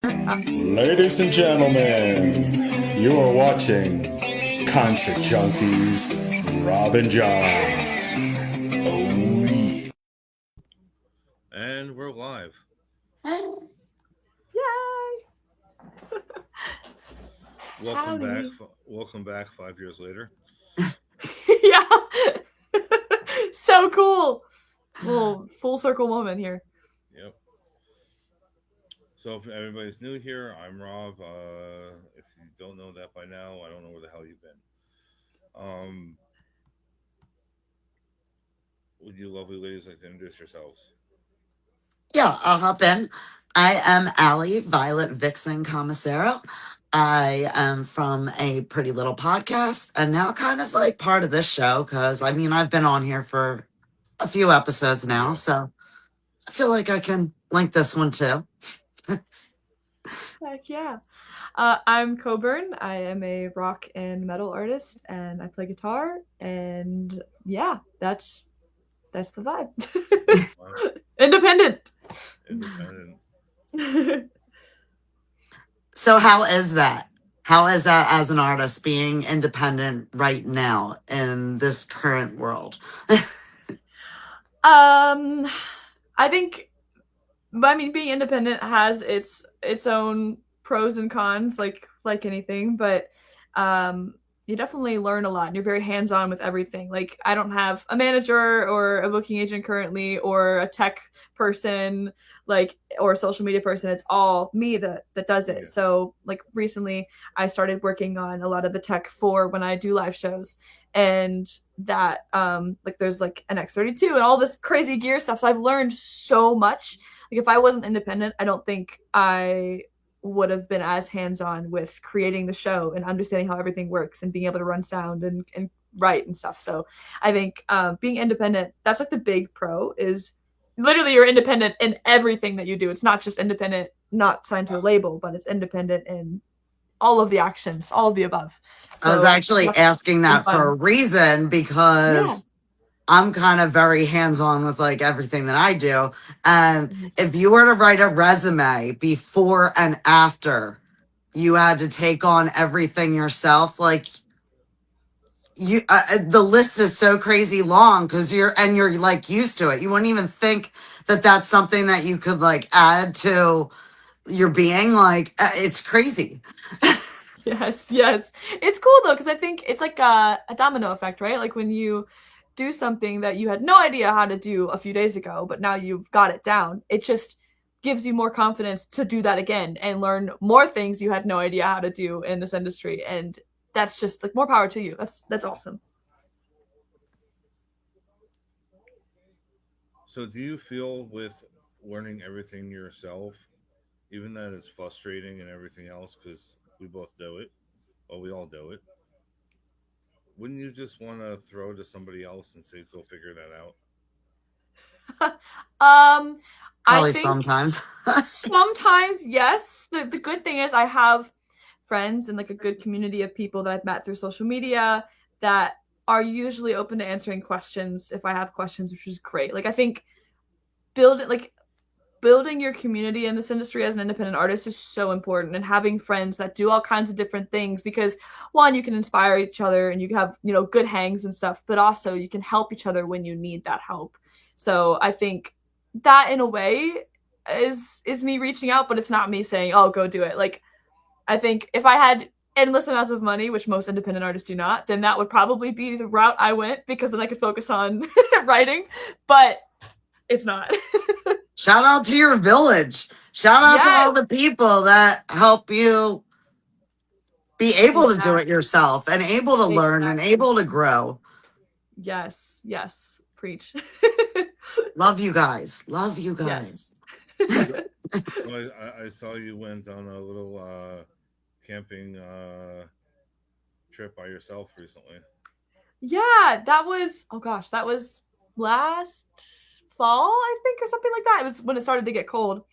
Ladies and gentlemen, you are watching Concert Junkies, Rob and John. Oh, yeah. And we're live. Yay! Welcome back. Howdy. Welcome back 5 years later. Yeah. So cool. Little full circle moment here. Yep. So if everybody's new here, I'm Rob. If you don't know that by now, I don't know where the hell you've been. Would you lovely ladies like to introduce yourselves? Yeah, I'll hop in. I am Allie Violet Vixen Commissaro. I am from a pretty little podcast and now kind of like part of this show because I've been on here for a few episodes now, Yeah. so I feel like I can link this one too. Heck yeah. I'm Coburn. I am a rock and metal artist and I play guitar. And yeah, that's the vibe. Independent. Independent. So how is that? How is that as an artist being independent right now in this current world? I think, being independent has its own pros and cons, like anything, but you definitely learn a lot and you're very hands-on with everything. Like, I don't have a manager or a booking agent currently or a tech person, like, or a social media person. It's all me that does it. Yeah. So like recently I started working on a lot of the tech for when I do live shows, and that like there's like an X32 and all this crazy gear stuff. So I've learned so much. Like, if I wasn't independent, I don't think I would have been as hands-on with creating the show and understanding how everything works and being able to run sound and write and stuff. So I think being independent, that's like the big pro, is literally you're independent in everything that you do. It's not just independent, not signed to a label, but it's independent in all of the actions, all of the above. So I was actually asking that for a reason because I'm kind of very hands-on with like everything that I do. And if you were to write a resume before and after you had to take on everything yourself, like the list is so crazy long because you're like used to it. You wouldn't even think that that's something that you could like add to your being. Like, it's crazy. Yes. It's cool though, because I think it's like a domino effect, right? Like when you do something that you had no idea how to do a few days ago, but now you've got it down, it just gives you more confidence to do that again and learn more things you had no idea how to do in this industry. And that's just like more power to you. That's awesome. So do you feel with learning everything yourself, even that it's frustrating and everything else, because we both do it, well, we all do it, wouldn't you just want to throw to somebody else and say, go figure that out? Probably I think sometimes. sometimes, yes. The good thing is I have friends and like a good community of people that I've met through social media that are usually open to answering questions if I have questions, which is great. Like, I think building your community in this industry as an independent artist is so important, and having friends that do all kinds of different things, because one, you can inspire each other and you can have, good hangs and stuff, but also you can help each other when you need that help. So I think that in a way is me reaching out, but it's not me saying, oh, go do it. Like, I think if I had endless amounts of money, which most independent artists do not, then that would probably be the route I went, because then I could focus on writing, but it's not. Shout out to your village. Shout out to all the people that help you be able to do it yourself and able to learn and able to grow. Yes. Preach. Well, you guys. Love you guys. I saw you went on a little camping trip by yourself recently. Yeah, that was, oh gosh, that was last fall, I think, or something like that. It was when it started to get cold.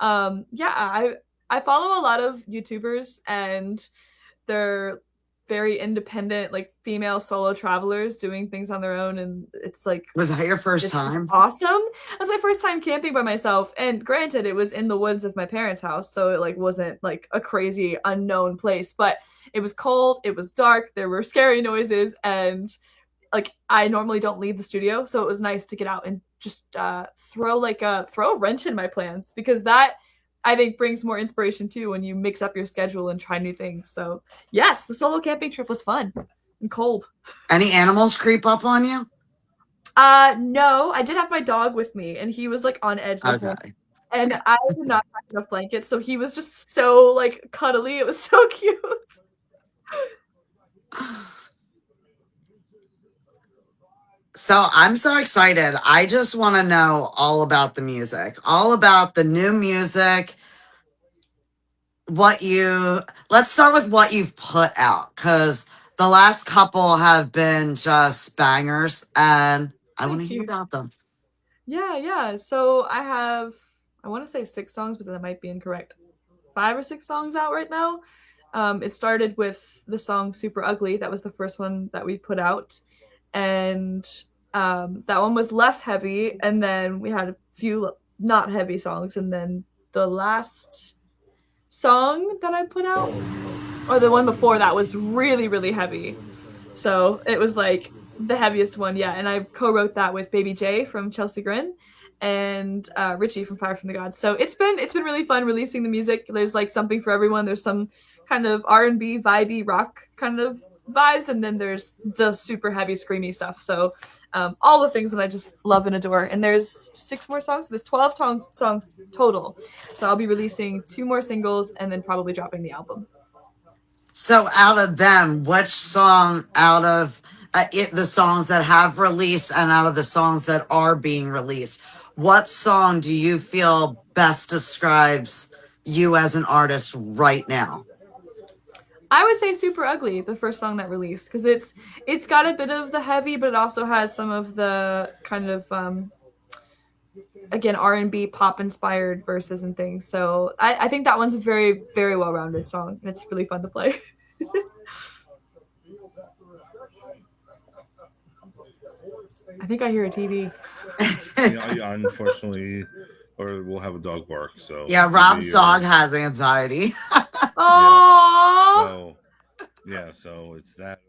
Yeah, I follow a lot of YouTubers, and they're very independent, like female solo travelers doing things on their own, and it's like, Was that your first it's time? just awesome. That's my first time camping by myself, and granted, it was in the woods of my parents' house, so it like wasn't like a crazy unknown place, but it was cold, it was dark, there were scary noises, and like I normally don't leave the studio, so it was nice to get out and just throw a wrench in my plans, because that I think brings more inspiration too when you mix up your schedule and try new things. So yes, the solo camping trip was fun and cold. Any animals creep up on you? No, I did have my dog with me, and he was like on edge the whole Okay. and I did not pack enough blankets, so he was just so like cuddly. It was so cute. So I'm so excited. I just want to know all about the music, all about the new music. Let's start with what you've put out, because the last couple have been just bangers, and I want to Thank hear you. about them. Yeah. So I want to say 6 songs, but that might be incorrect. 5 or 6 songs out right now. It started with the song Super Ugly. That was the first one that we put out. And that one was less heavy. And then we had a few not heavy songs. And then the last song that I put out, or the one before that, was really, really heavy. So it was like the heaviest one yet. And I co-wrote that with Baby J from Chelsea Grin and Richie from Fire from the Gods. So it's been really fun releasing the music. There's like something for everyone. There's some kind of R&B, vibey, rock kind of vibes, and then there's the super heavy, screamy stuff. So all the things that I just love and adore. And there's 6 more songs. There's 12 songs total. So I'll be releasing 2 more singles and then probably dropping the album. So out of them, which song out of the songs that have released and out of the songs that are being released, what song do you feel best describes you as an artist right now? I would say Super Ugly, the first song that released, because it's got a bit of the heavy, but it also has some of the kind of again R&B pop inspired verses and things. So I think that one's a very, very well rounded song, and it's really fun to play. I think I hear a TV. Yeah, unfortunately, or we'll have a dog bark. So yeah, Rob's dog has anxiety. Oh. So it's that.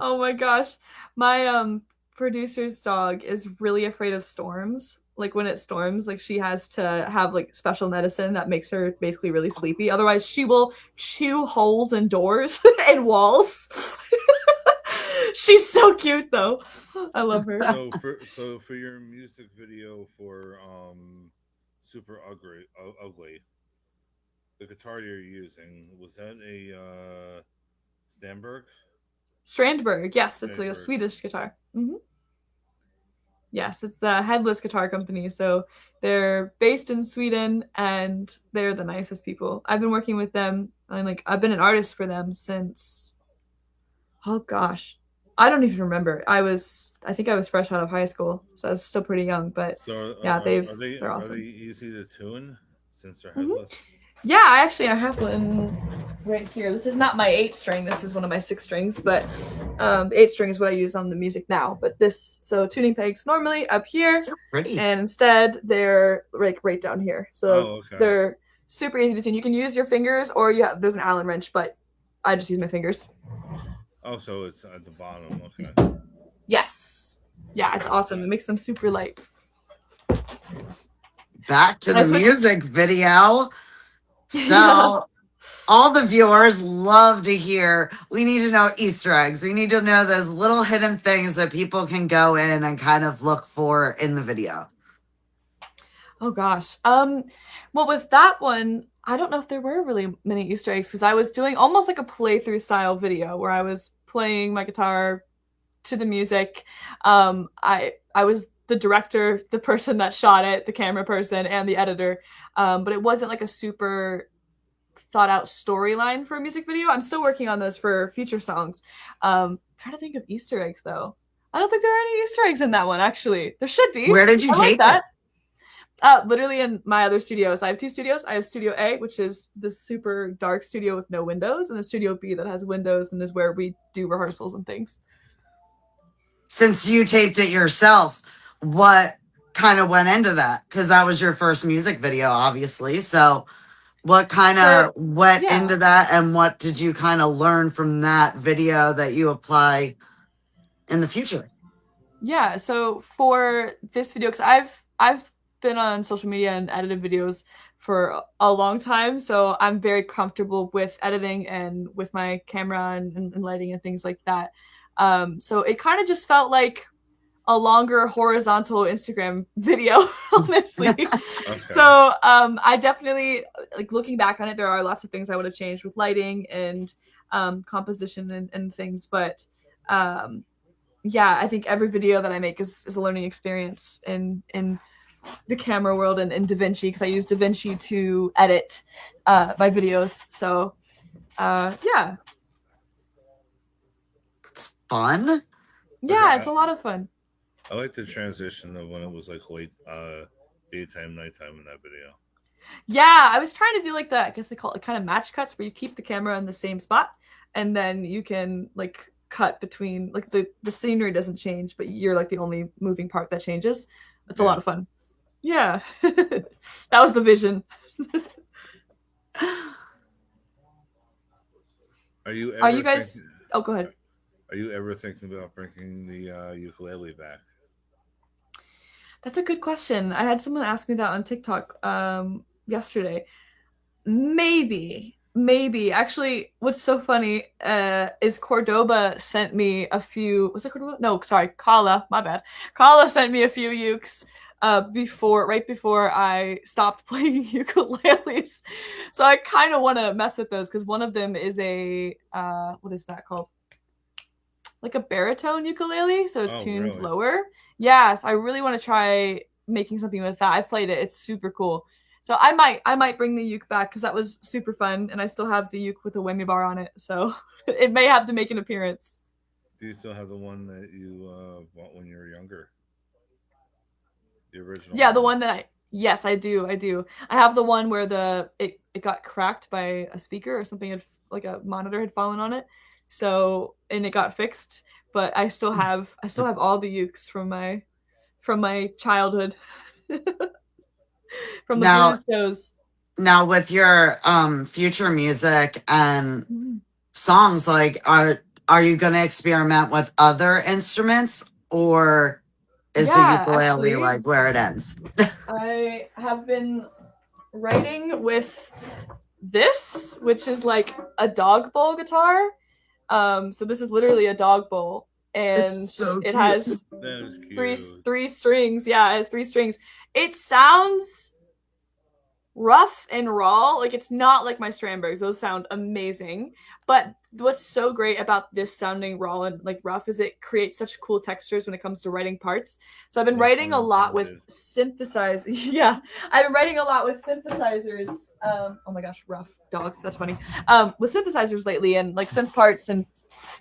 Oh my gosh, my producer's dog is really afraid of storms. Like when it storms, like she has to have like special medicine that makes her basically really sleepy. Otherwise, she will chew holes in doors and walls. She's so cute though. I love her. So for your music video for Super Ugly, the guitar you're using, was that a Strandberg, yes, it's Strandberg. like a Swedish guitar. Mm-hmm. Yes, it's the Headless Guitar Company. So they're based in Sweden, and they're the nicest people. I've been working with them, and like I've been an artist for them since, oh gosh, I don't even remember. I think I was fresh out of high school, so I was still pretty young. But yeah, they're awesome. Are they easy to tune since they're headless? Mm-hmm. Yeah, I have one right here. This is not my 8-string. This is one of my 6 strings, but the 8-string is what I use on the music now. But so tuning pegs normally up here, so pretty. And instead they're like right down here. So they're super easy to tune. You can use your fingers, or there's an Allen wrench, but I just use my fingers. Oh, so it's at the bottom. Okay. Yes. Yeah, it's awesome. It makes them super light. Back to the music video. So all the viewers love to hear, we need to know Easter eggs. We need to know those little hidden things that people can go in and kind of look for in the video. Oh gosh. Well, with that one, I don't know if there were really many Easter eggs, because I was doing almost like a playthrough style video where I was playing my guitar to the music. I was the director, the person that shot it, the camera person, and the editor. But it wasn't like a super thought out storyline for a music video. I'm still working on those for future songs. I'm trying to think of Easter eggs though. I don't think there are any Easter eggs in that one, actually. There should be. Where did you take that? Literally in my other studios. I have 2 studios. I have Studio A, which is the super dark studio with no windows, and the Studio B that has windows and is where we do rehearsals and things. Since you taped it yourself, what kind of went into that? Because that was your first music video, obviously. So what kind of went into that, and what did you kind of learn from that video that you apply in the future? Yeah, so for this video, because I've been on social media and edited videos for a long time, so I'm very comfortable with editing and with my camera and lighting and things like that. So it kind of just felt like a longer horizontal Instagram video, honestly. Okay. So I definitely, like, looking back on it, there are lots of things I would have changed with lighting and composition and things, but yeah, I think every video that I make is a learning experience in the camera world and in DaVinci, because I use DaVinci to edit my videos. So yeah. It's fun. Yeah, it's a lot of fun. I like the transition of when it was like late daytime, nighttime in that video. Yeah, I was trying to do like that. I guess they call it kind of match cuts, where you keep the camera in the same spot and then you can like cut between, like, the scenery doesn't change, but you're like the only moving part that changes. It's a lot of fun. Yeah. That was the vision. Are you guys oh, go ahead. Are you ever thinking about bringing the ukulele back? That's a good question. I had someone ask me that on TikTok yesterday. Maybe. Actually, what's so funny is Cordoba sent me a few. Was it Cordoba? No, sorry, Kala. My bad. Kala sent me a few ukes right before I stopped playing ukuleles. So I kind of want to mess with those, because one of them is a what is that called? Like a baritone ukulele, so it's tuned lower. Yes, I really want to try making something with that. I've played it; it's super cool. So I might bring the uke back, because that was super fun, and I still have the uke with a whammy bar on it, so it may have to make an appearance. Do you still have the one that you bought when you were younger? The original? Yeah, the one that yes, I do. I have the one where it got cracked by a speaker or something, like a monitor had fallen on it. So, and it got fixed, but I still have all the ukes from my childhood. From the blues shows. Now with your future music and songs, like, are you going to experiment with other instruments, or is the ukulele like where it ends? I have been writing with this, which is like a dog bowl guitar. So this is literally a dog bowl, and it has three strings. Yeah, it has 3 strings. It sounds rough and raw. Like, it's not like my Strandbergs. Those sound amazing. But what's so great about this sounding raw and like rough is it creates such cool textures when it comes to writing parts. So I've been writing a lot with synthesizers. Yeah, I've been writing a lot with synthesizers. Oh my gosh, rough dogs. That's funny. With synthesizers lately, and like synth parts and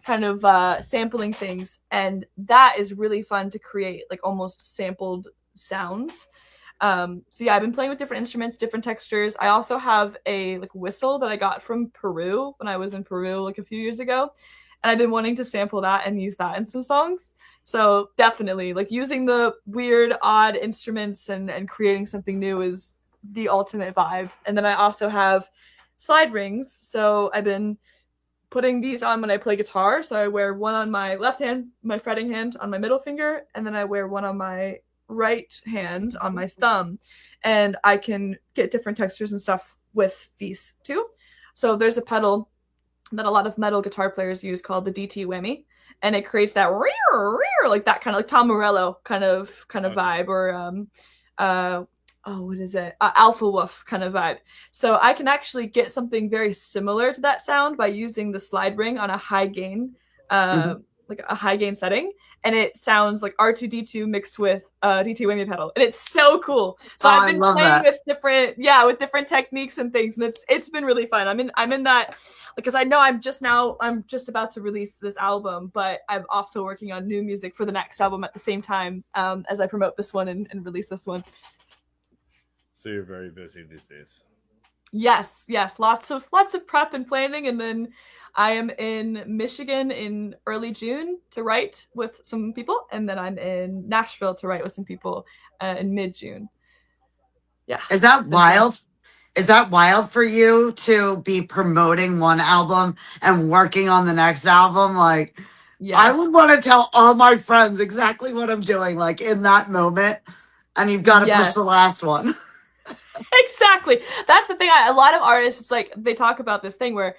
kind of sampling things. And that is really fun to create, like almost sampled sounds. So yeah, I've been playing with different instruments, different textures. I also have a like whistle that I got from Peru when I was in Peru like a few years ago, and I've been wanting to sample that and use that in some songs. So definitely, like, using the weird, odd instruments and creating something new is the ultimate vibe. And then I also have slide rings, so I've been putting these on when I play guitar. So I wear one on my left hand, my fretting hand, on my middle finger, and then I wear one on my right hand on my thumb, and I can get different textures and stuff with these too. So there's a pedal that a lot of metal guitar players use called the DT whammy, and it creates that like that kind of like Tom Morello kind of vibe, or what is it? Alpha Wolf kind of vibe. So I can actually get something very similar to that sound by using the slide ring on a high gain like a high gain setting, and it sounds like R2D2 mixed with DT whammy pedal, and it's so cool. So I've been playing with different techniques and things, and it's been really fun. I'm in that, because I know I'm just about to release this album, but I'm also working on new music for the next album at the same time as I promote this one and release this one. So you're very busy these days. Yes, lots of prep and planning, and then I am in Michigan in early June to write with some people, and then I'm in Nashville to write with some people in mid June. Yeah. Is that wild? Is that wild for you to be promoting one album and working on the next album? Like, Yes. I would want to tell all my friends exactly what I'm doing, like in that moment, and you've got to push the last one. Exactly. That's the thing. A lot of artists, it's like they talk about this thing where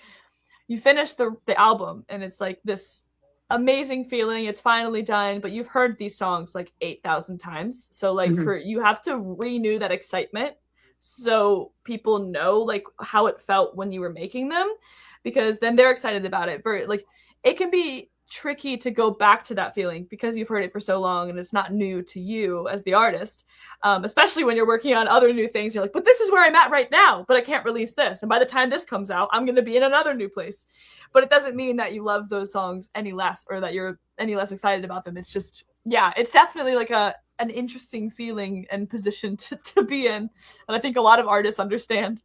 you finish the album and it's like this amazing feeling. It's finally done, but you've heard these songs like 8,000 times. So like you have to renew that excitement so people know like how it felt when you were making them, because then they're excited about it. Like it can be tricky to go back to that feeling because you've heard it for so long and it's not new to you as the artist, especially when you're working on other new things. You're like, but this is where I'm at right now, but I can't release this, and by the time this comes out I'm going to be in another new place. But it doesn't mean that you love those songs any less or that you're any less excited about them. It's just, yeah, it's definitely like an interesting feeling and position to be in, and I think a lot of artists understand.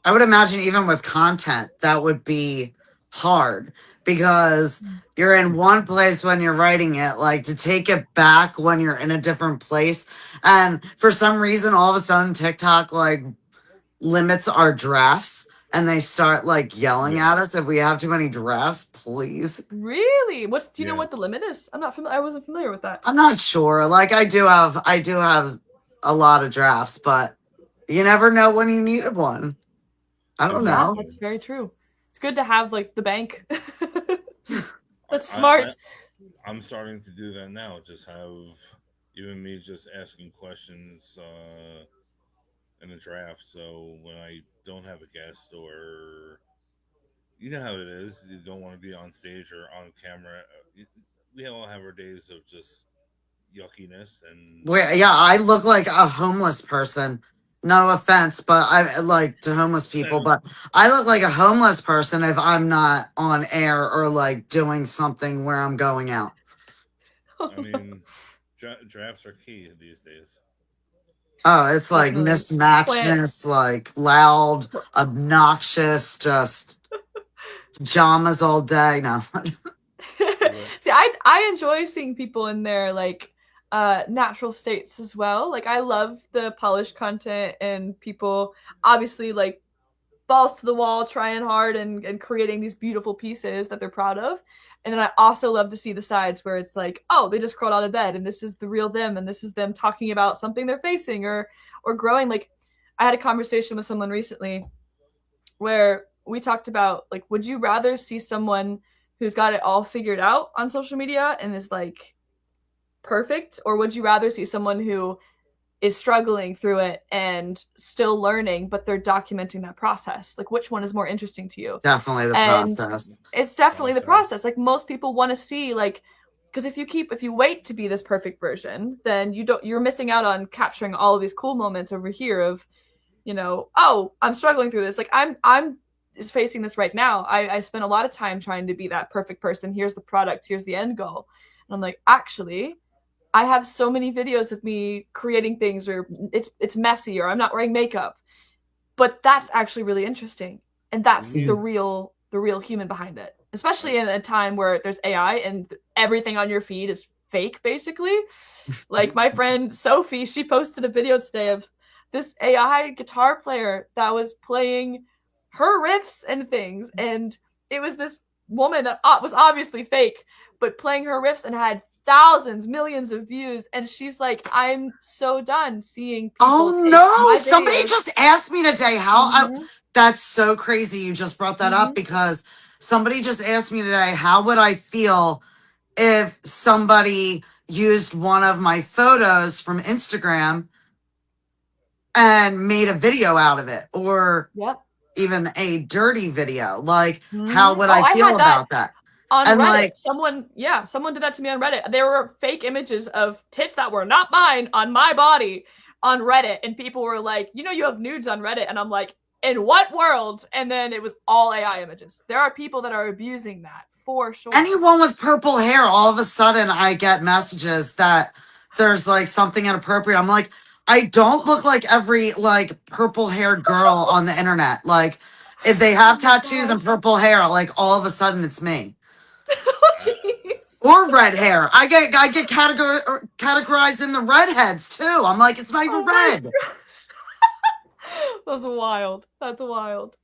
I would imagine even with content that would be hard because you're in one place when you're writing it, like to take it back when you're in a different place. And for some reason, all of a sudden TikTok like limits our drafts and they start like yelling at us if we have too many drafts, please. Really? Do you know what the limit is? I wasn't familiar with that. I'm not sure. Like I do have a lot of drafts, but you never know when you need one. I don't know. That's very true. It's good to have like the bank. That's smart. I'm starting to do that now. Just have even me just asking questions in a draft. So when I don't have a guest, or you know how it is, you don't want to be on stage or on camera. We all have our days of just yuckiness and. I look like a homeless person. No offense, but I like to homeless people, but I look like a homeless person if I'm not on air or like doing something where I'm going out. I mean, drafts are key these days. Oh, it's like mismatchedness, like loud, obnoxious, just pajamas all day. No. See, I enjoy seeing people in their like natural states as well. Like I love the polished content and people obviously like balls to the wall, trying hard and creating these beautiful pieces that they're proud of. And then I also love to see the sides where it's like, oh, they just crawled out of bed and this is the real them and this is them talking about something they're facing or growing. Like I had a conversation with someone recently where we talked about like, would you rather see someone who's got it all figured out on social media and is like perfect, or would you rather see someone who is struggling through it and still learning, but they're documenting that process? Like which one is more interesting to you? Definitely the process. It's definitely the process. Like most people want to see like, because if you wait to be this perfect version, then you're missing out on capturing all of these cool moments over here of, you know, oh, I'm struggling through this. Like I'm just facing this right now. I spent a lot of time trying to be that perfect person. Here's the product, here's the end goal. And I'm like, actually, I have so many videos of me creating things, or it's messy, or I'm not wearing makeup, but that's actually really interesting, and that's the real human behind it. Especially in a time where there's AI and everything on your feed is fake, basically. Like my friend Sophie, she posted a video today of this AI guitar player that was playing her riffs and things, and it was this woman that was obviously fake, but playing her riffs and had thousands, millions of views. And she's like, I'm so done seeing people. Oh no, somebody just asked me today how that's so crazy you just brought that up, because somebody just asked me today, how would I feel if somebody used one of my photos from Instagram and made a video out of it, or even a dirty video? Like how would I feel about that? On and Reddit, like, someone did that to me on Reddit. There were fake images of tits that were not mine on my body on Reddit, and people were like, you know, you have nudes on Reddit, and I'm like, in what world? And then it was all AI images. There are people that are abusing that for sure. Anyone with purple hair, all of a sudden I get messages that there's like something inappropriate. I'm like, I don't look like every like purple haired girl on the internet. Like if they have tattoos and purple hair, like all of a sudden it's me. Oh, jeez. Or red hair. I get categorized in the redheads too. I'm like, it's not even Oh my red. gosh. That's wild. That's wild.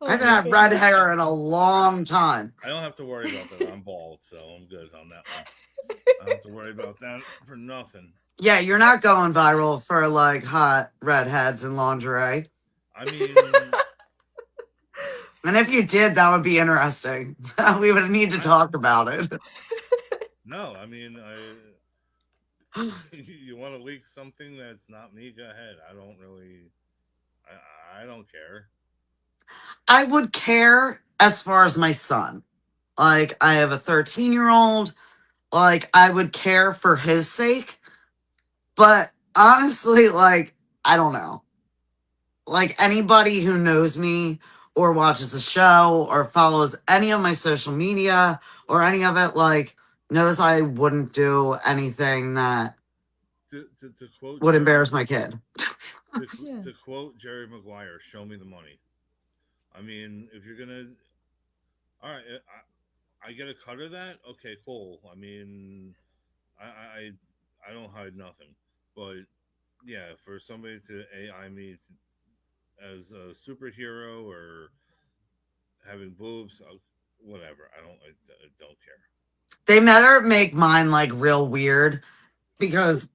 I Oh haven't my had red goodness. hair in a long time. I don't have to worry about that. I'm bald, so I'm good on that one. I don't have to worry about that for nothing. Yeah, you're not going viral for like hot redheads and lingerie. I mean, And if you did, that would be interesting. We would need to talk about it. no, I mean, you want to leak something that's not me? Go ahead. I don't really, I don't care. I would care as far as my son. Like, I have a 13-year-old. Like, I would care for his sake. But honestly, like, I don't know. Like, anybody who knows me or watches the show or follows any of my social media or any of it, like, knows I wouldn't do anything that To quote would Jerry, embarrass my kid. to quote Jerry Maguire, "Show me the money." I mean, if you're gonna, all right, I get a cut of that. Okay, cool. I mean, I don't hide nothing, but yeah, for somebody to AI me as a superhero or having boobs, whatever. I don't care. They better make mine like real weird because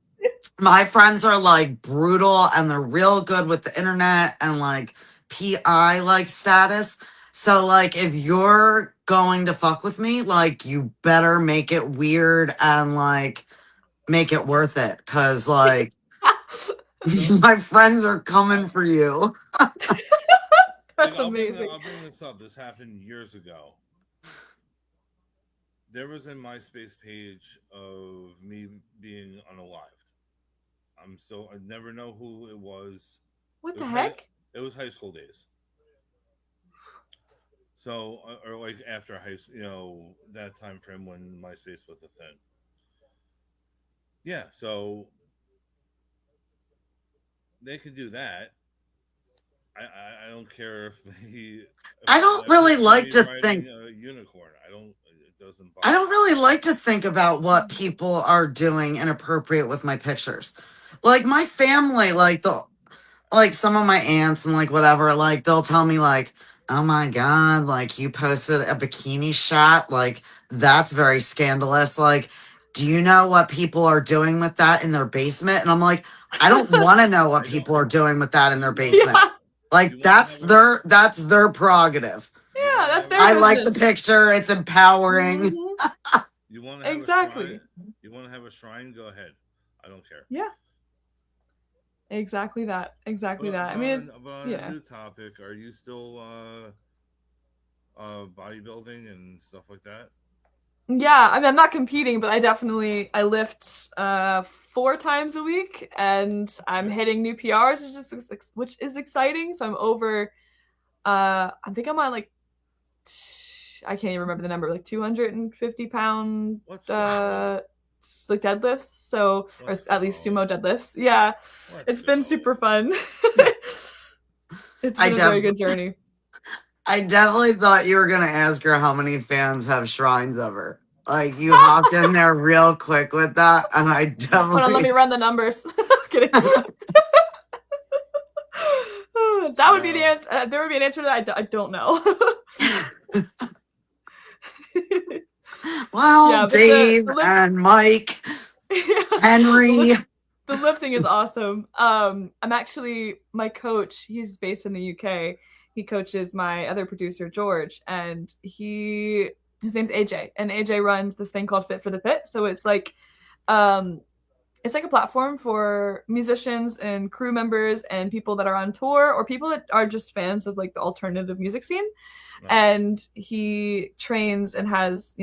my friends are like brutal and they're real good with the internet and like PI like status. So like if you're going to fuck with me, like you better make it weird and like make it worth it. Cause like my friends are coming for you. That's Like, amazing. I'll bring this up. This happened years ago. There was a MySpace page of me being unalived. I never know who it was. What It the was heck? It was high school days. So, or like after high school, that time frame when MySpace was a thing. Yeah, so they could do that. I don't care if they. I don't If really it's like me to think riding a unicorn. I don't. It doesn't I bother. don't really like to think about what people are doing inappropriate with my pictures. Like my family, like some of my aunts and like whatever, like they'll tell me like, "Oh my god, like you posted a bikini shot, like that's very scandalous." Like, do you know what people are doing with that in their basement? And I'm like, I don't want to know what I don't. people are doing with that in their You want basement. Yeah. you Like want to have a that's their prerogative. you Yeah, want to that's have their I a like the business. picture, it's empowering. Mhm. you want to have a Exactly. shrine. You want to have a shrine? Go ahead. I don't care. Yeah. Exactly that. Exactly that. I But mean, it's but on a yeah. new topic, are you still bodybuilding and stuff like that? Yeah, I mean, I'm not competing, but I lift 4 times a week, and I'm Okay. hitting new PRs, which is exciting. So I'm over. I think I'm on like I can't even remember the number, like 250 pound Let's go. like deadlifts. So or Let's at least go. sumo deadlifts. Yeah, Let's it's been go. super fun. It's I been a very def- good journey. I definitely thought you were gonna ask her how many fans have shrines of her. Like you hopped in there real quick with that, and I Hold on, let me definitely run the numbers. Just kidding. That would be the No. answer. There would be an answer to that. I don't know. well, Yeah, but Dave the lift, and Mike, Henry. the lifting is awesome. I'm actually my coach. He's based in the UK. He coaches my other producer George, and his name's AJ, and AJ runs this thing called Fit for the Pit. So um, it's like a platform for musicians and crew members and people that are on tour or people that are just fans of like the alternative music scene. Nice. And he trains and has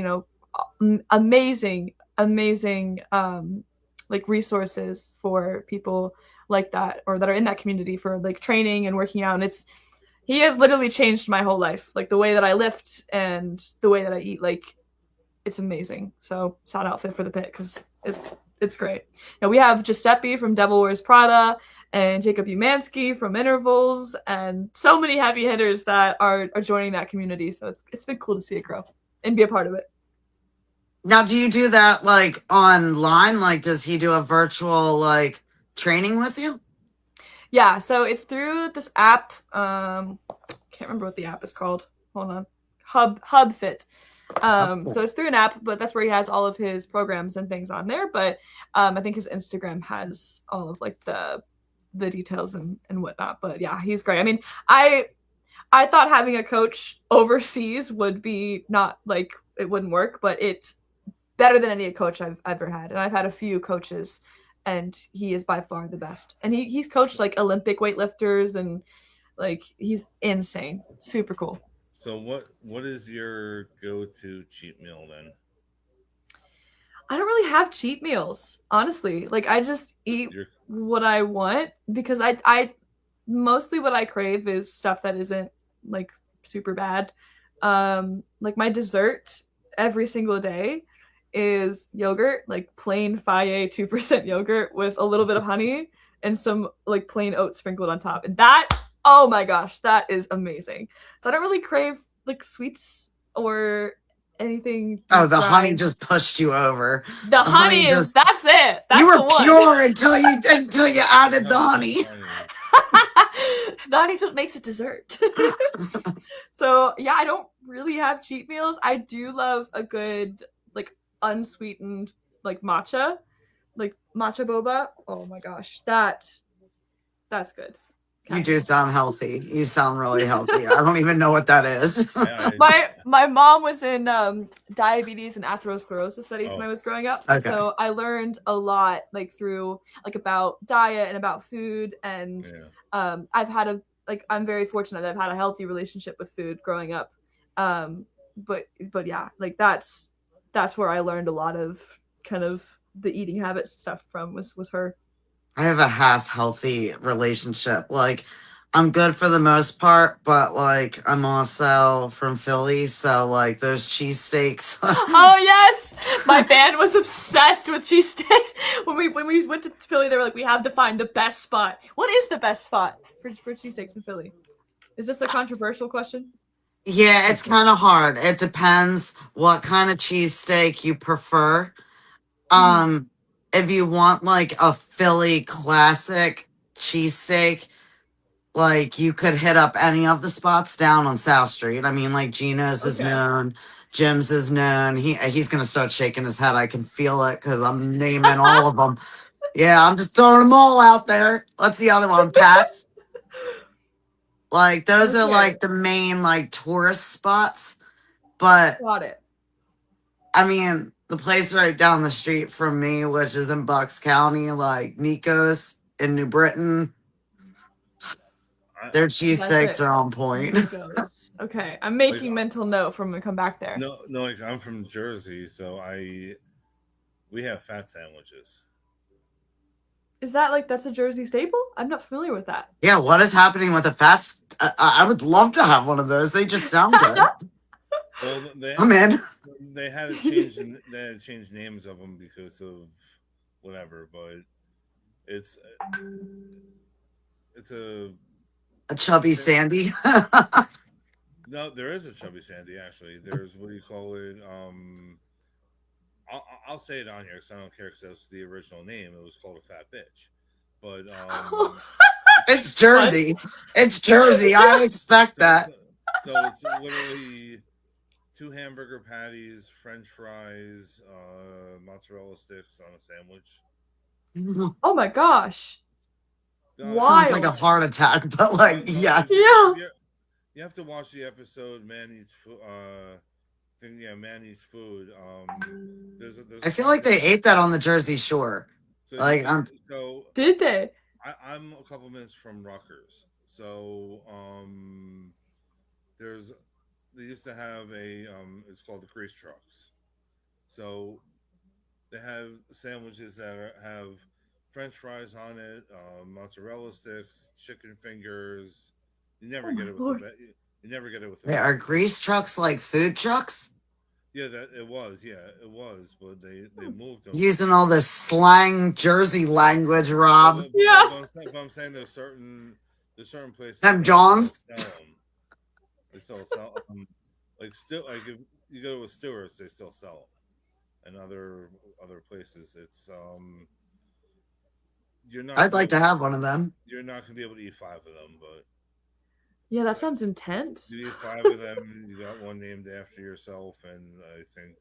amazing like resources for people like that or that are in that community for like training and working out. And he has literally changed my whole life, like the way that I lift and the way that I eat. Like it's amazing. So shout out Fit for the Pit because It's great. Now we have Giuseppe from Devil Wears Prada and Jacob Umansky from Intervals, and so many heavy hitters that are joining that community. So it's been cool to see it grow and be a part of it. Now, do you do that like online? Like, does he do a virtual like training with you? Yeah, so it's through this app. Can't remember what the app is called. Hold on. HubFit. So it's through an app, but that's where he has all of his programs and things on there. But I think his Instagram has all of like the details and whatnot. But yeah, he's great. I mean, I thought having a coach overseas would be not like it wouldn't work, but it's better than any coach I've ever had. And I've had a few coaches, and he is by far the best. And he's coached like Olympic weightlifters, and like he's insane. Super cool. So what is your go-to cheat meal then? I don't really have cheat meals, honestly. Like I just eat what I want, because I mostly what I crave is stuff that isn't like super bad. Like my dessert every single day is yogurt, like plain Faye 2% yogurt with a little bit of honey and some like plain oats sprinkled on top. And that, oh my gosh, that is amazing. So I don't really crave like sweets or anything. Oh, the honey just pushed you over. The honey is, that's it. That's you were the one. pure until you added the honey. The honey's what makes it dessert. So yeah, I don't really have cheat meals. I do love a good like unsweetened like matcha boba. Oh my gosh, that's good. You do sound healthy. You sound really healthy. I don't even know what that is. My mom was in diabetes and atherosclerosis studies when I was growing up. Okay. So I learned a lot like through like about diet and about food, and I've had I'm very fortunate that I've had a healthy relationship with food growing up. But yeah, like that's where I learned a lot of kind of the eating habits stuff from was her. I have a half healthy relationship. Like, I'm good for the most part, but like, I'm also from Philly, so like, those cheesesteaks. Oh yes, my band was obsessed with cheesesteaks. When we went to Philly, they were like, we have to find the best spot. What is the best spot for cheesesteaks in Philly? Is this a controversial question? Yeah, it's kind of hard. It depends what kind of cheesesteak you prefer. If you want like a Philly classic cheesesteak, like you could hit up any of the spots down on South Street. I mean, like Gino's is known, Jim's is known. He's gonna start shaking his head. I can feel it because I'm naming all of them. Yeah, I'm just throwing them all out there. What's the other one? Pat's. Like those are like the main like tourist spots. But got it. I mean, the place right down the street from me, which is in Bucks County, like Nico's in New Britain, their cheesesteaks are on point. Okay, I'm making mental note from when we come back there. No, like I'm from Jersey, so we have fat sandwiches. Is that like that's a Jersey staple? I'm not familiar with that. Yeah, what is happening with the fats? I would love to have one of those. They just sound good. Well, I'm in. They had to change names of them because of whatever, but it's a chubby Sandy. No, there is a chubby Sandy actually. There's what do you call it? I'll say it on here because I don't care because that's the original name. It was called a fat bitch, but it's Jersey. It's Jersey. I expect that. So it's literally 2 hamburger patties, French fries, mozzarella sticks on a sandwich. Oh my gosh! Sounds like a heart attack, but like yes. Yeah. You have to watch the episode. Man eats food. Man eats food. There's I feel like they ate that on the Jersey Shore. So did they? I'm a couple minutes from Rutgers, so they used to have it's called the grease trucks. So they have sandwiches that have French fries on it, mozzarella sticks, chicken fingers. You never get it with you never get it with. Are grease trucks like food trucks? Yeah, that it was. Yeah, it was. But they moved them. Using all this slang Jersey language, Rob. Yeah. But I'm saying there's certain places Them that still Johns. sell them. They still sell like still like if you go to a Stewart's, they still sell 'em. And other places, it's you're not I'd gonna be like able to have one of them. you're not gonna be able to eat five of them, but Yeah, that sounds intense. you eat five of them. You got one named after yourself, and I think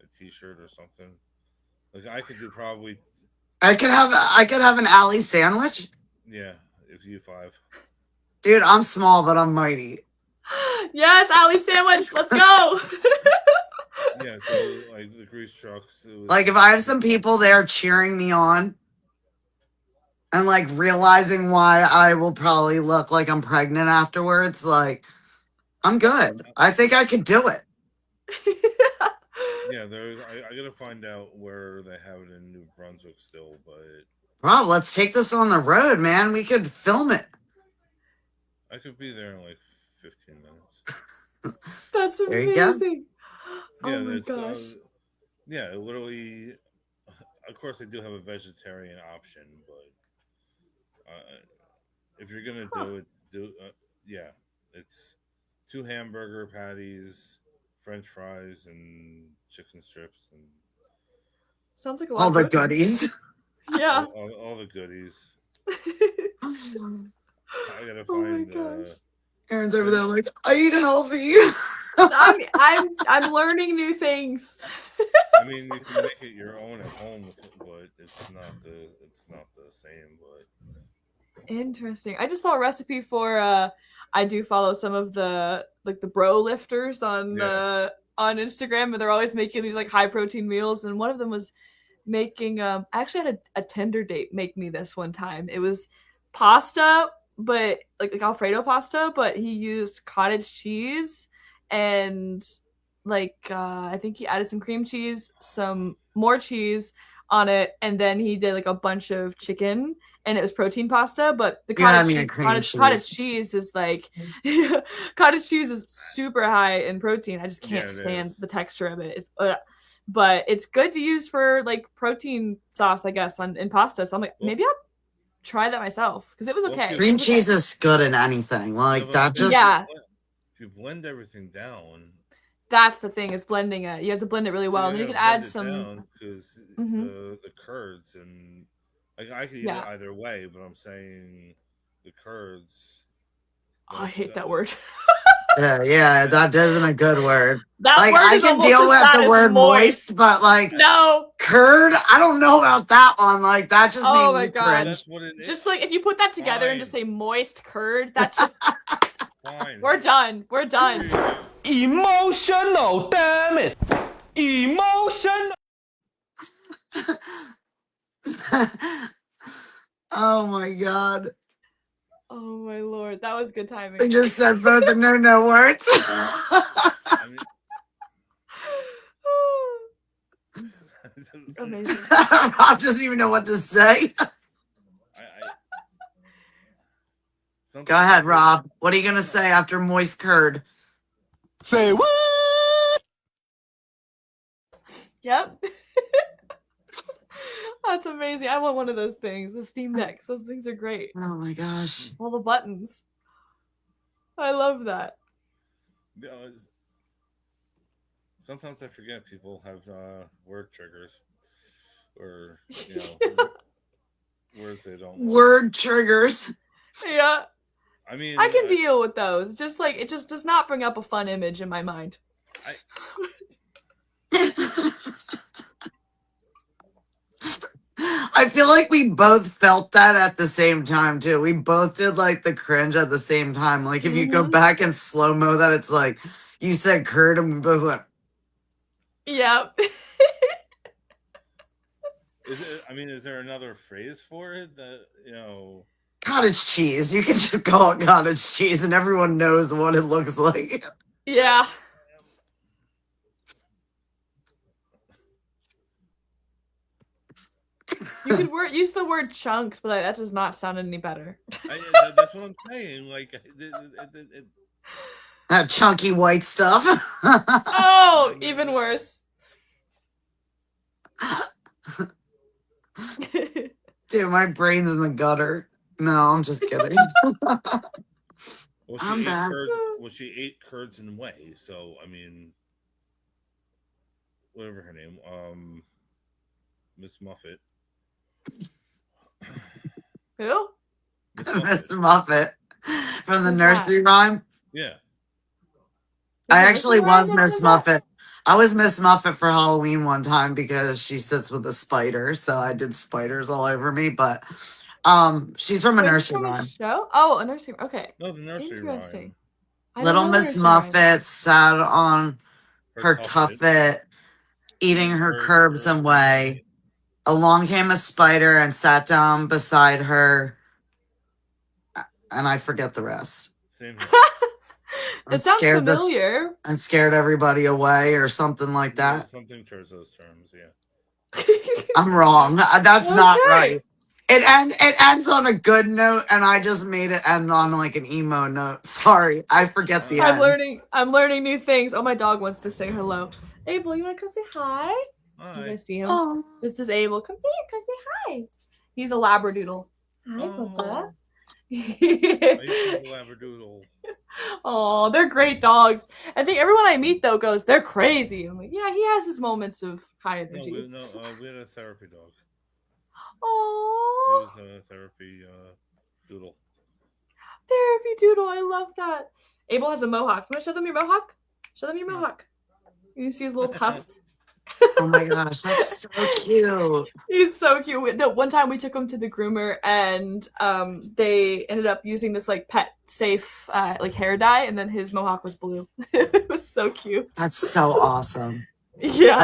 a T-shirt or something. Like I could do probably I could have an alley sandwich. yeah if you eat five. Dude, I'm small, but I'm mighty. Yes, alley sandwich. Let's go. Yeah, so like the grease trucks. It was, Like if I have some people there cheering me on and like realizing why I will probably look like I'm pregnant afterwards, like I'm good. I think I could do it. yeah, there's. I gotta find out where they have it in New Brunswick still, but Rob, let's take this on the road, man. We could film it. I could be there in like 15 minutes. That's There you go. amazing. Yeah, Oh my that's gosh. yeah. Literally, of course, they do have a vegetarian option, but if you're gonna do it, yeah, it's 2 hamburger patties, French fries, and chicken strips, and Sounds like a lot All of the protein. goodies. Yeah. all the goodies. I gotta Oh my find. gosh. Aaron's over there like, I eat healthy. I'm learning new things. I mean, you can make it your own at home, but it's not the same. But Interesting. I just saw a recipe for I do follow some of the like the bro lifters on on Instagram, and they're always making these like high protein meals, and one of them was making I actually had a Tinder date make me this one time. It was pasta, but like Alfredo pasta, but he used cottage cheese and like I think he added some cream cheese, some more cheese on it, and then he did like a bunch of chicken, and it was protein pasta. But the You had cottage me a cheese, cream cottage cheese. cheese is like cottage cheese is super high in protein. I just can't it stand is. the texture of it. It's but it's good to use for like protein sauce, I guess, in pasta. So I'm like, maybe I'll try that myself because it was okay. Well, Cream It was cheese okay. is good in anything. Like but that just Yeah. If you blend everything down, That's the thing is blending it. You have to blend it really well, and then you can add some. because Mhm. the curds and like I could eat Yeah. it either way, but I'm saying the curds. Oh, I hate that word. yeah, that isn't a good word. That Like word I is can almost deal as with bad the as word moist, but like No. curd, I don't know about that one. Like that just Oh made my me god. cringe. That's what it is. Just like if you put that together and just say moist curd, that's just Fine. we're done. We're done. Emotional, damn it! Emotional. Oh my god. Oh my lord. That was good timing. They just said both the no words. I mean, Amazing. Rob doesn't even know what to say. Go ahead, Rob. What are you gonna say after moist curd? Say what? Yep. That's amazing. I want one of those things. The Steam Decks. Those things are great. Oh my gosh. All the buttons. I love that. Sometimes I forget people have word triggers, or words they don't. Word triggers. Yeah. I mean, I can deal with those. Just like it just does not bring up a fun image in my mind. I feel like we both felt that at the same time too. We both did like the cringe at the same time. Like if you go back and slow mo that, it's like you said curd and we both went. Yeah. Is there another phrase for it that Cottage cheese. You can just call it cottage cheese and everyone knows what it looks like. Yeah. You could use the word chunks, but that does not sound any better. That's what I'm saying. Like, That chunky white stuff. Oh, even worse. Dude, my brain's in the gutter. No, I'm just kidding. Well, I'm back. She ate curds and whey. So I mean, whatever her name, Miss Muffet. Who? Miss Muffet from the Who's nursery rhyme. Yeah. I actually was Miss Muffet. I was Miss Muffet for Halloween one time because she sits with a spider, so I did spiders all over me. But she's from a nursery From a rhyme. show? Oh, a nursery. Okay. No, the nursery Interesting. rhyme. Little Miss Muffet sat on her tuffet, eating her curbs and whey. Along came a spider and sat down beside her, and I forget the rest. Same here. That sounds familiar. And scared everybody away or something like that. Yeah, something towards those terms, yeah. I'm wrong. That's not right. It ends on a good note, and I just made it end on like an emo note. Sorry, I forget the end. I'm learning new things. Oh, my dog wants to say hello. Abel, you want to come say hi? Hi. You guys see him? Oh. This is Abel. Come say hi. He's a Labradoodle. Hi, Papa. I used to be a Labradoodle. Oh, they're great dogs. I think everyone I meet though goes, they're crazy. I'm like, yeah, he has his moments of high energy. We had a therapy dog. Oh, he was a therapy doodle. Therapy doodle, I love that. Abel has a mohawk. You want to show them your mohawk? Show them your mohawk. You see his little tufts. Oh my gosh, that's so cute. He's so cute. No, one time we took him to the groomer and they ended up using this like pet safe like hair dye, and then his mohawk was blue. It was so cute. That's so awesome. Yeah.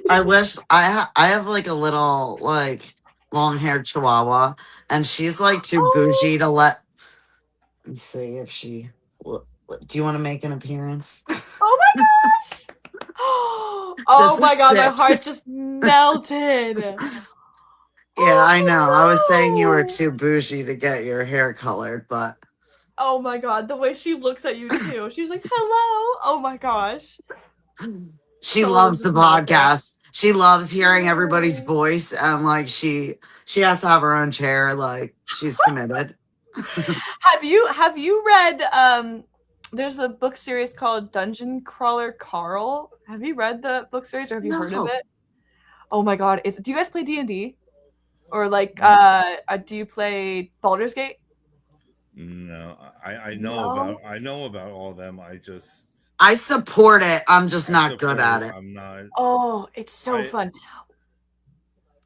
I wish I have like a little like long-haired chihuahua, and she's like too bougie to let me see if she do you want to make an appearance? Oh my gosh. Oh my god, my heart just melted. Yeah, I know. I was saying you were too bougie to get your hair colored, but oh my god, the way she looks at you too. She's like, hello. Oh my gosh. She loves the podcast. She loves hearing everybody's voice, and like she has to have her own chair. Like she's committed. Have you read there's a book series called Dungeon Crawler Carl? Have you read the book series or have you heard of it? Oh my god, do you guys play D&D? Or like do you play Baldur's Gate? No, I know about all of them. I support it. I'm just not good at it. I'm not. Oh, it's so fun.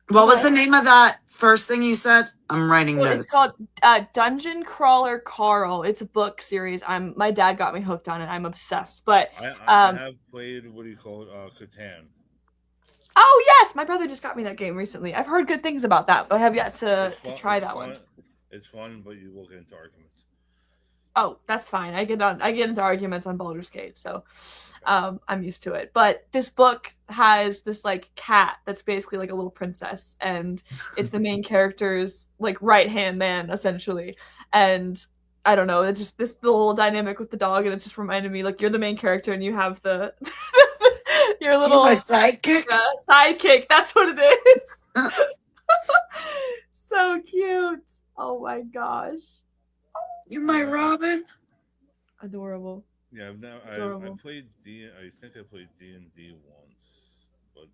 What was the name of that first thing you said? I'm writing notes. It's called Dungeon Crawler Carl. It's a book series. My dad got me hooked on it. I'm obsessed. But I have played Catan. Oh yes, my brother just got me that game recently. I've heard good things about that, but I have yet to try that one. It's fun, but you will get into arguments. Oh, that's fine. I get into arguments on Baldur's Gate, so I'm used to it. But this book has this like cat that's basically like a little princess, and it's the main character's like right-hand man essentially. And I don't know, it's just this little dynamic with the dog, and it just reminded me like you're the main character and you have the your little sidekick. Sidekick, that's what it is. So cute. Oh my gosh. You're my Robin. Adorable. Yeah, I played I think I played D&D once, but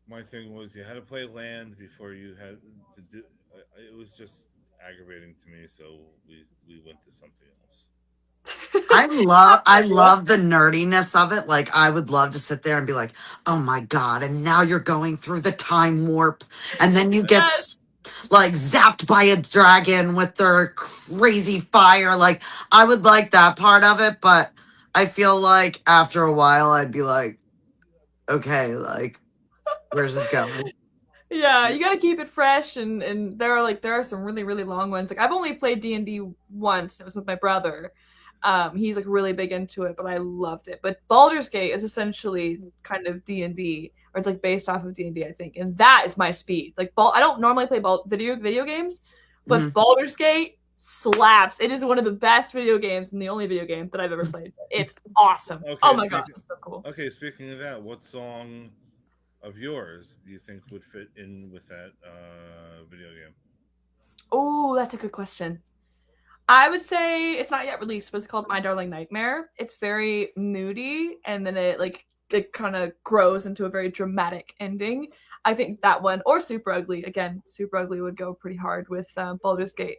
my thing was you had to play land before you had to do. It was just aggravating to me, so we went to something else. I love the nerdiness of it. Like I would love to sit there and be like, "Oh my god!" And now you're going through the time warp, and then you get like zapped by a dragon with their crazy fire. Like I would like that part of it, but I feel like after a while I'd be like, "Okay, like where's this going?" Yeah, you gotta keep it fresh, and there are some really, really long ones. Like I've only played D&D once. It was with my brother. He's like really big into it, but I loved it. But Baldur's Gate is essentially kind of D&D, or it's like based off of D&D, I think, and that is my speed. Like I don't normally play video games, but Baldur's Gate slaps. It is one of the best video games and the only video game that I've ever played. It's awesome. Okay, Oh my gosh, it's so cool. Okay, speaking of that, what song of yours do you think would fit in with that video game? Oh, that's a good question. I would say it's not yet released, but it's called My Darling Nightmare. It's very moody, and then it kind of grows into a very dramatic ending. I think that one, or Super Ugly. Again, Super Ugly would go pretty hard with Baldur's Gate,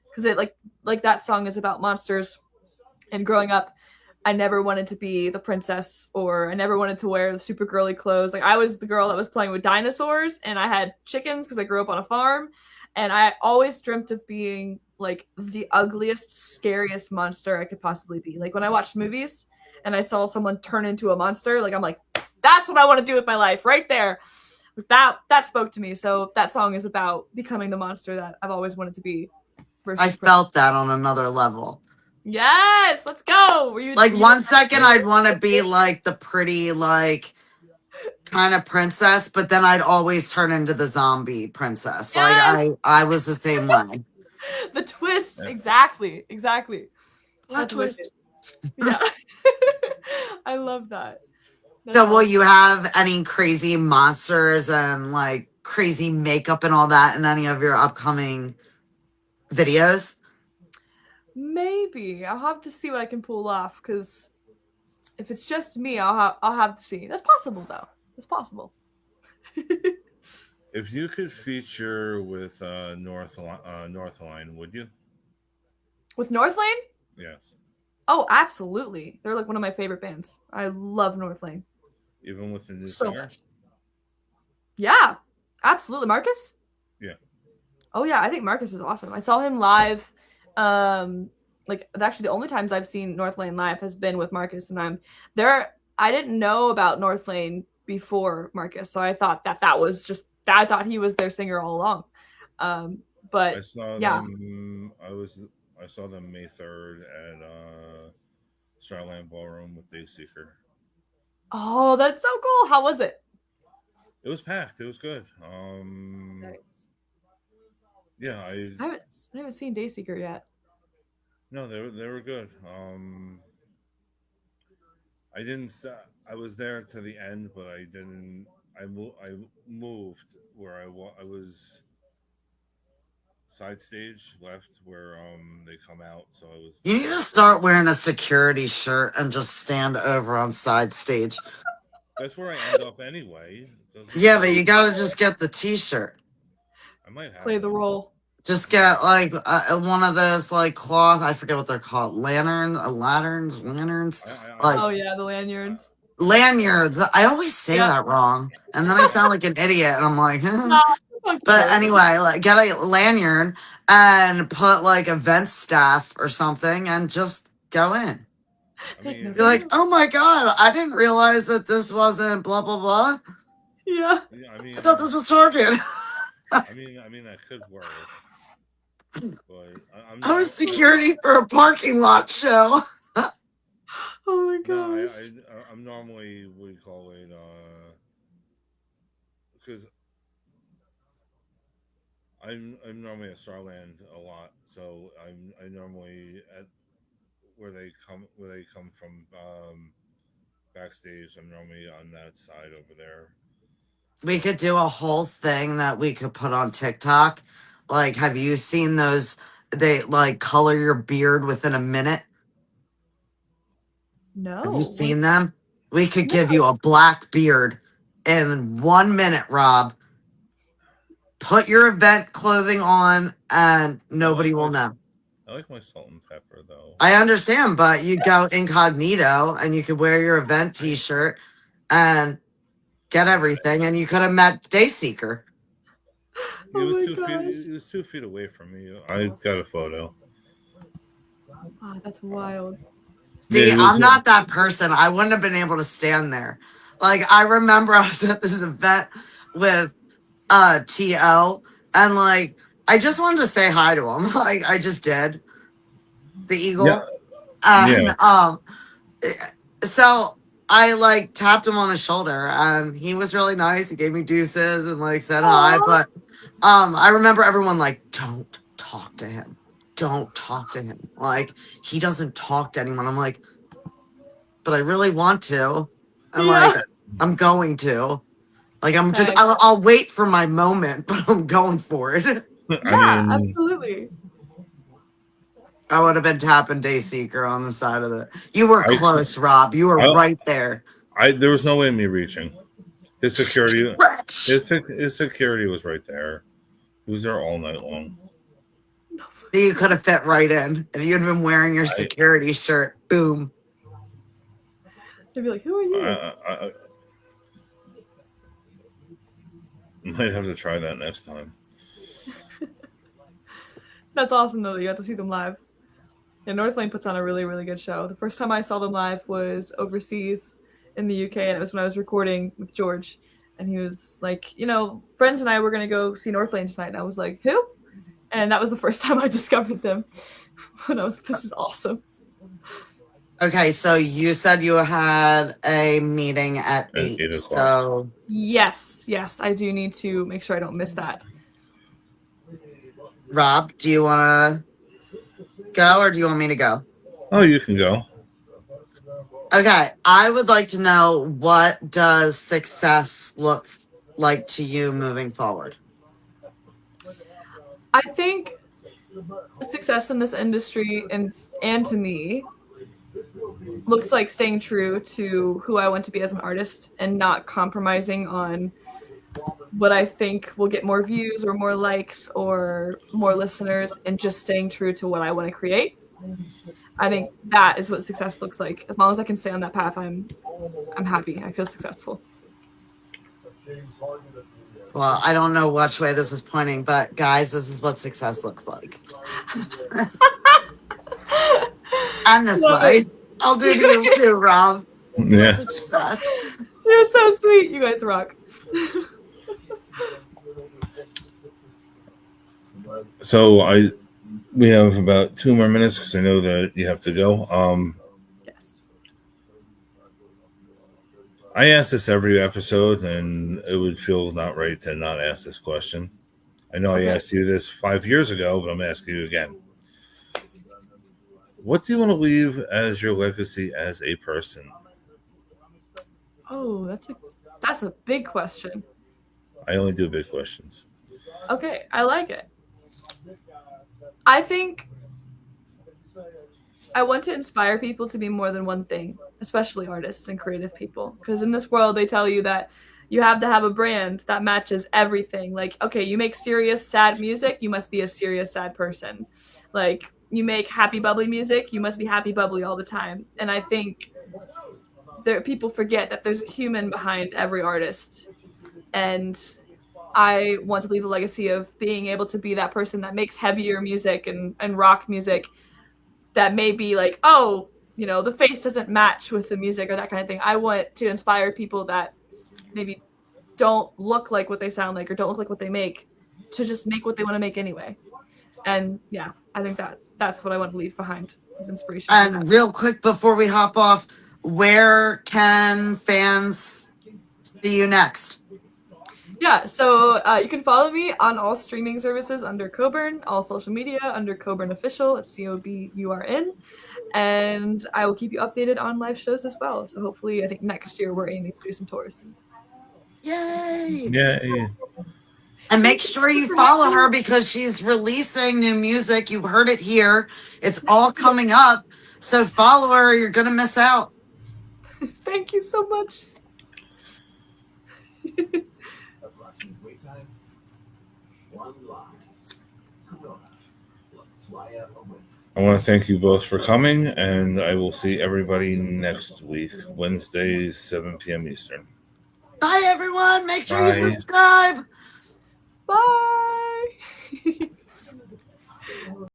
because it like that song is about monsters. And growing up, I never wanted to be the princess, or I never wanted to wear the super girly clothes. Like, I was the girl that was playing with dinosaurs, and I had chickens because I grew up on a farm, and I always dreamt of being like the ugliest, scariest monster I could possibly be. Like, when I watched movies and I saw someone turn into a monster, like, I'm like, that's what I want to do with my life right there. That spoke to me. So that song is about becoming the monster that I've always wanted to be. I felt that on another level. Yes, let's go. Like, 1 second I'd want to be like the pretty, like, kind of princess, but then I'd always turn into the zombie princess. Yes! Like, I was the same way. The twist, exactly. Plot twist. Yeah. I love that. So will you have any crazy monsters and like crazy makeup and all that in any of your upcoming videos? Maybe. I'll have to see what I can pull off, because if it's just me, I'll have to see. That's possible, though. It's possible. If you could feature with Northline, would you? With Northlane? Yes. Oh, absolutely. They're like one of my favorite bands. I love Northlane. Even with the new So singer? much. Yeah, absolutely. Marcus? Yeah. Oh yeah, I think Marcus is awesome. I saw him live. Like, actually the only times I've seen Northlane live has been with Marcus, and I'm there. I didn't know about Northlane before Marcus, so I thought that was just, I thought he was their singer all along. But I saw yeah. them. I saw them May 3rd at Starland Ballroom with Dayseeker. Oh, that's so cool. How was it? It was packed. It was good. Nice. Yeah, I haven't seen Dayseeker yet. No, they were good. I didn't. I was there to the end, but I didn't. I moved where I was side stage left where they come out. So I was. You need to start wearing a security shirt and just stand over on side stage. That's where I end up anyway. Yeah, but you gotta just get the t-shirt. I might have Play the role. Just get like one of those like cloth, I forget what they're called, lanterns. Oh yeah, the lanyards. Lanyards. I always say that wrong, and then I sound like an idiot, and I'm like, But anyway, like, get a lanyard and put like event staff or something, and just go in. You're like, oh my god, I didn't realize that this wasn't blah blah blah. Yeah. I thought this was Target. I mean that could work. But I was security for a parking lot show. Oh my gosh. No, I'm normally, what do you call it? Because I'm normally at Starland a lot, so I normally at where they come from backstage. I'm normally on that side over there. We could do a whole thing that we could put on TikTok. Like, have you seen those? They like color your beard within a minute. No. Have you seen them? We could give you a black beard in 1 minute, Rob. Put your event clothing on and nobody will know. I like my salt and pepper, though. I understand, but you go incognito and you could wear your event t-shirt and get everything, and you could have met Dayseeker. He was 2 feet away from me. I got a photo. Oh, that's wild. See, I'm not that person. I wouldn't have been able to stand there. Like, I remember I was at this event with T.O. and like I just wanted to say hi to him. Like, I just did. The Eagle. Yeah. And so I like tapped him on his shoulder and he was really nice. He gave me deuces and like said hi. But I remember everyone like, don't talk to him. don't talk to him. Like, he doesn't talk to anyone. I'm like, but I really want to. I'm like, I'm going to. Like, I'm just, Thanks. I'll wait for my moment, but I'm going for it. Yeah, I mean, absolutely. I would have been tapping Dayseeker on the side of the. You were I- close, Rob. You were I- right there. there was no way of me reaching. His security, Stretch. his security was right there. He was there all night long. You could have fit right in if you'd been wearing your security shirt. Boom. They'd be like, "Who are you?" I might have to try that next time. That's awesome though that you got to see them live. Yeah, North Lane puts on a really, really good show. The first time I saw them live was overseas in the UK, and it was when I was recording with George, and he was like, friends and I were gonna go see North Lane tonight, and I was like, who? And that was the first time I discovered them. And I was like, this is awesome. Okay, so you said you had a meeting at 8. 8 o'clock. So Yes, I do need to make sure I don't miss that. Rob, do you want to go or do you want me to go? Oh, you can go. Okay, I would like to know, what does success look like to you moving forward? I think success in this industry and to me looks like staying true to who I want to be as an artist and not compromising on what I think will get more views or more likes or more listeners, and just staying true to what I want to create. I think that is what success looks like. As long as I can stay on that path, I'm happy. I feel successful. Well, I don't know which way this is pointing, but guys, this is what success looks like. And this Love way. it. I'll do to you too, Rob. Yeah. Success. You're so sweet. You guys rock. So we have about 2 more minutes because I know that you have to go. Yes. I ask this every episode, and it would feel not right to not ask this question. I know Okay. I asked you this 5 years ago, but I'm asking you again. What do you want to leave as your legacy as a person? Oh, that's a big question. I only do big questions. Okay, I like it. I think I want to inspire people to be more than one thing, especially artists and creative people. Because in this world, they tell you that you have to have a brand that matches everything. Like, okay, you make serious, sad music, you must be a serious, sad person. Like, you make happy, bubbly music, you must be happy, bubbly all the time. And I think people forget that there's a human behind every artist. And I want to leave a legacy of being able to be that person that makes heavier music and rock music that may be like, oh, the face doesn't match with the music or that kind of thing. I want to inspire people that maybe don't look like what they sound like or don't look like what they make to just make what they want to make anyway. And yeah, I think that's what I want to leave behind as inspiration. And real quick before we hop off, where can fans see you next? Yeah, so you can follow me on all streaming services under Coburn, all social media under Coburn Official. It's COBURN. And I will keep you updated on live shows as well. So hopefully, I think next year we're aiming to do some tours. Yay! Yeah. And make sure you follow her because she's releasing new music. You've heard it here. It's all coming up. So follow her or you're going to miss out. Thank you so much. I want to thank you both for coming, and I will see everybody next week, Wednesday, 7 p.m. Eastern. Bye, everyone. Make sure you Bye. subscribe. Bye.